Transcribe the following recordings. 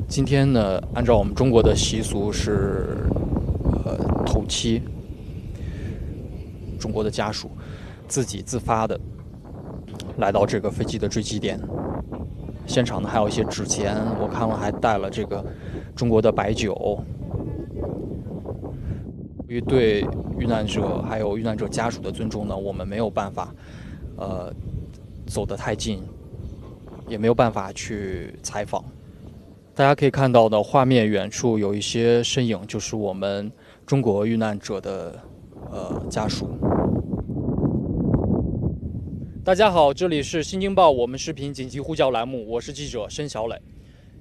今天呢，按照我们中国的习俗是，头七，中国的家属自己自发的来到这个飞机的坠机点，现场呢还有一些纸钱，我看了还带了这个中国的白酒。由于对遇难者还有遇难者家属的尊重呢，我们没有办法，走得太近，也没有办法去采访。大家可以看到的画面远处有一些身影，就是我们中国遇难者的家属。大家好，这里是新京报我们视频紧急呼叫栏目，我是记者申小磊。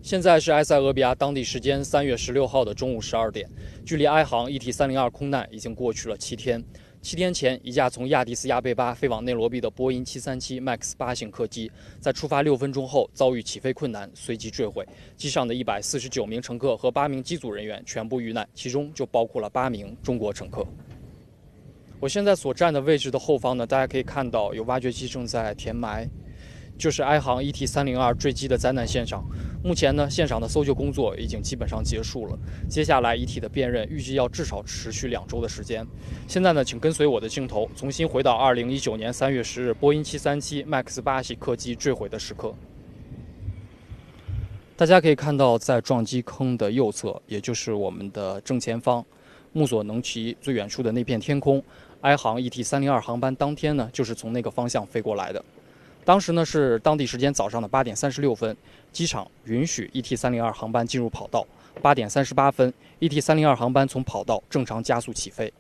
现在是埃塞俄比亚当地时间3月16号的中午12点，距离埃航 ET302 空难已经过去了7天。7天前，一架从亚的斯亚贝巴飞往内罗毕的波音737 MAX 8型客机，在出发6分钟后遭遇起飞困难，随即坠毁。机上的149名乘客和8名机组人员全部遇难，其中就包括了8名中国乘客。我现在所站的位置的后方呢，大家可以看到有挖掘机正在填埋，就是埃航 ET302 坠机的灾难现场。目前呢，现场的搜救工作已经基本上结束了。接下来遗体的辨认预计要至少持续2周的时间。现在呢，请跟随我的镜头，重新回到2019年3月10日波音737 MAX 8型客机坠毁的时刻。大家可以看到，在撞击坑的右侧，也就是我们的正前方，目所能及最远处的那片天空，埃航 ET302 航班当天呢，就是从那个方向飞过来的。当时呢是当地时间早上的8点36分，机场允许 ET302 航班进入跑道。8点38分 ，ET302 航班从跑道正常加速起飞。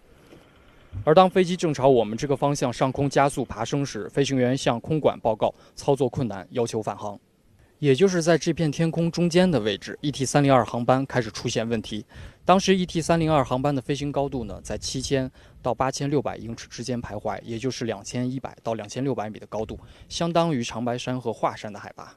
而当飞机正朝我们这个方向上空加速爬升时，飞行员向空管报告操作困难，要求返航。也就是在这片天空中间的位置 ，ET302 航班开始出现问题。当时 ET302 航班的飞行高度呢，在7000到8600英尺之间徘徊，也就是2100到2600米的高度，相当于长白山和华山的海拔。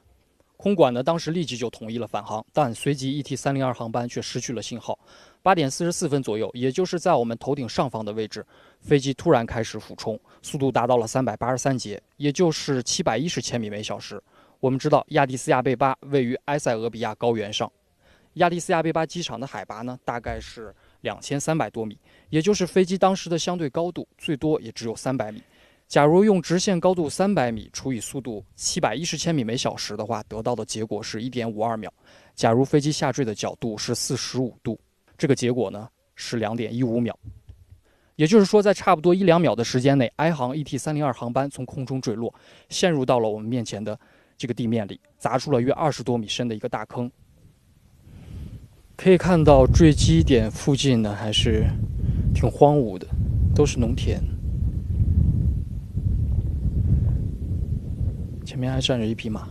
空管呢，当时立即就同意了返航，但随即 ET302 航班却失去了信号。8点44分左右，也就是在我们头顶上方的位置，飞机突然开始俯冲，速度达到了383节，也就是710千米每小时。我们知道亚的斯亚贝巴位于埃塞俄比亚高原上，亚的斯亚贝巴机场的海拔呢大概是2300多米，也就是飞机当时的相对高度最多也只有300米。假如用直线高度300米除以速度710千米每小时的话，得到的结果是1.52秒。假如飞机下坠的角度是45度，这个结果呢是2.15秒。也就是说，在差不多1-2秒的时间内，埃航 ET302 航班从空中坠落，陷入到了我们面前的这个地面里，砸出了约20多米深的一个大坑。可以看到坠机点附近呢还是挺荒芜的，都是农田，前面还站着一匹马。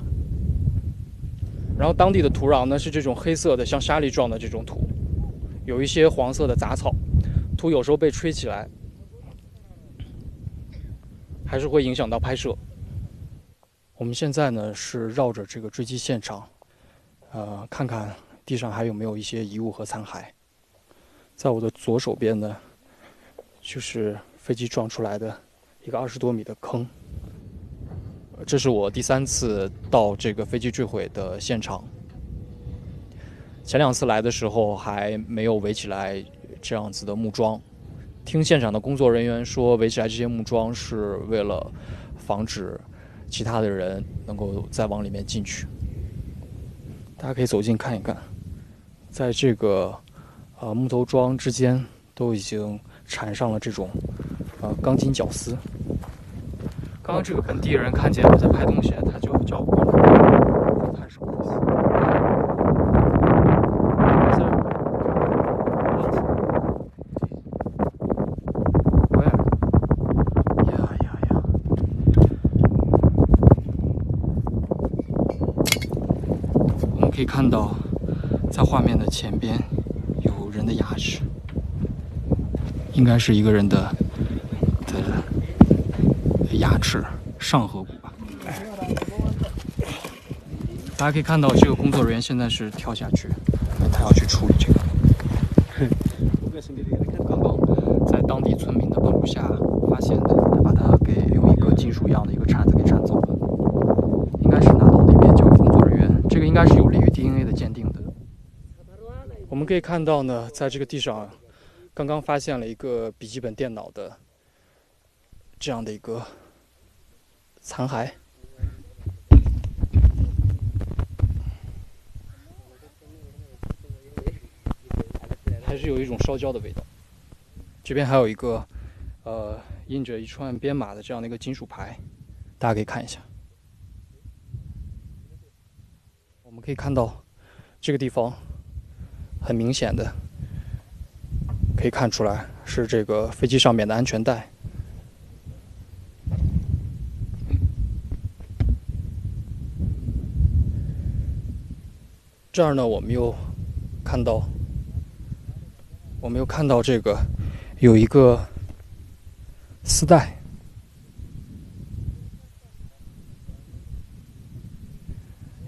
然后当地的土壤呢是这种黑色的像沙粒状的这种土，有一些黄色的杂草，土有时候被吹起来还是会影响到拍摄。我们现在呢是绕着这个坠机现场，看看地上还有没有一些遗物和残骸。在我的左手边呢，就是飞机撞出来的一个20多米的坑。这是我第3次到这个飞机坠毁的现场。前2次来的时候还没有围起来这样子的木桩，听现场的工作人员说，围起来这些木桩是为了防止其他的人能够再往里面进去。大家可以走近看一看，在这个木头桩之间都已经缠上了这种钢筋绞丝。刚刚这个本地人看见我在拍东西，他就叫我过来看什么意思。可以看到，在画面的前边有人的牙齿，应该是一个人的牙齿上颌骨吧。大家可以看到，这个工作人员现在是跳下去，他要去处理这个。刚刚在当地村民的帮助下发现的，他把它给用一个金属一样的一个铲子给铲走了。应该是拿到那边交给工作人员，这个应该是有利于 DNA 的鉴定的。们可以看到呢，在这个地上刚刚发现了一个笔记本电脑的这样的一个残骸，还是有一种烧焦的味道。这边还有一个印着一串编码的这样的一个金属牌，大家可以看一下。我们可以看到这个地方很明显的可以看出来是这个飞机上面的安全带。这儿呢，我们又看到这个有一个丝带，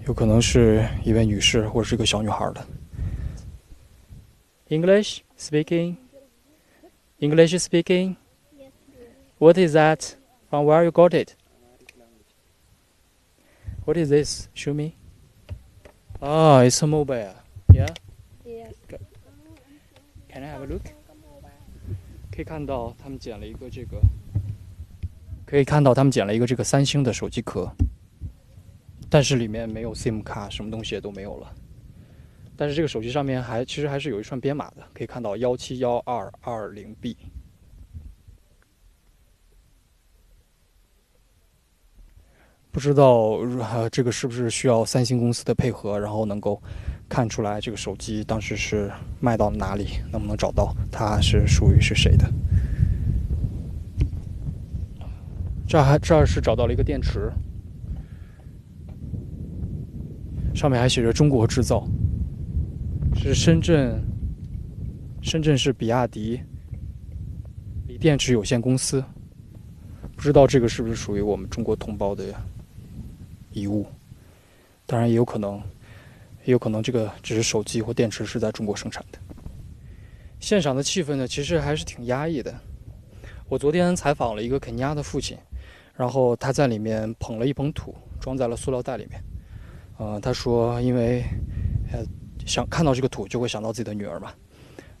有可能是一位女士或者是一个小女孩的。English speaking. English speaking. What is that? From where you got it? What is this? Show me. Ah, it's a mobile. Yeah. Yes. Can I have a look? 可以看到他们捡了一个这个三星的手机壳，但是里面没有 SIM 卡，什么东西也都没有了。但是这个手机上面其实还是有一串编码的，可以看到171220B。不知道这个是不是需要三星公司的配合，然后能够看出来这个手机当时是卖到哪里，能不能找到它是属于是谁的。这儿是找到了一个电池，上面还写着中国制造，是深圳市比亚迪锂电池有限公司。不知道这个是不是属于我们中国同胞的遗物，当然也有可能这个只是手机或电池是在中国生产的。现场的气氛呢，其实还是挺压抑的。我昨天采访了一个肯尼亚的父亲，然后他在里面捧了一捧土，装在了塑料袋里面。他说，因为想看到这个土就会想到自己的女儿嘛，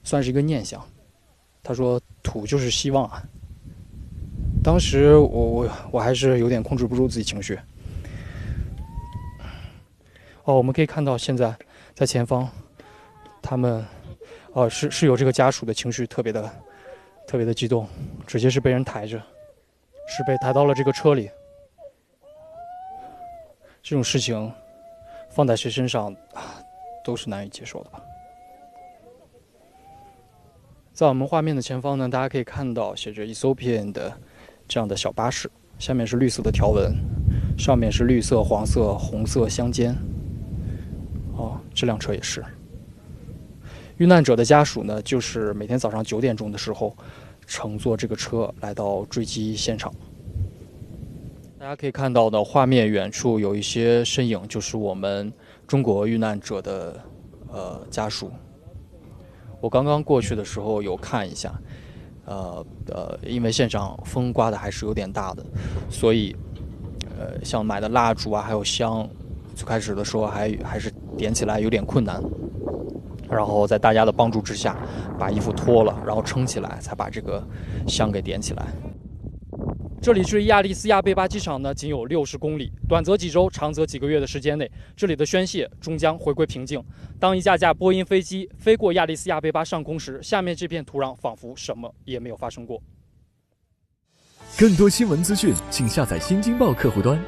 算是一个念想。他说土就是希望啊。当时我还是有点控制不住自己情绪。我们可以看到现在在前方，他们是有这个家属的情绪特别的激动，直接是被人抬着，是被抬到了这个车里。这种事情放在谁身上都是难以接受的吧。在我们画面的前方呢，大家可以看到写着 Ethiopian 的这样的小巴士，下面是绿色的条纹，上面是绿色、黄色、红色相间。这辆车也是。遇难者的家属呢，就是每天早上9点钟的时候，乘坐这个车来到坠机现场。大家可以看到的画面远处有一些身影，就是我们中国遇难者的家属。我刚刚过去的时候有看一下，因为现场风刮的还是有点大的，所以像买的蜡烛啊，还有香，最开始的时候还是点起来有点困难，然后在大家的帮助之下，把衣服脱了，然后撑起来，才把这个香给点起来。这里距离亚利斯亚贝巴机场呢，仅有60公里，短则几周，长则几个月的时间内，这里的宣泄终将回归平静。当一架架波音飞机飞过亚利斯亚贝巴上空时，下面这片土壤仿佛什么也没有发生过。更多新闻资讯，请下载新京报客户端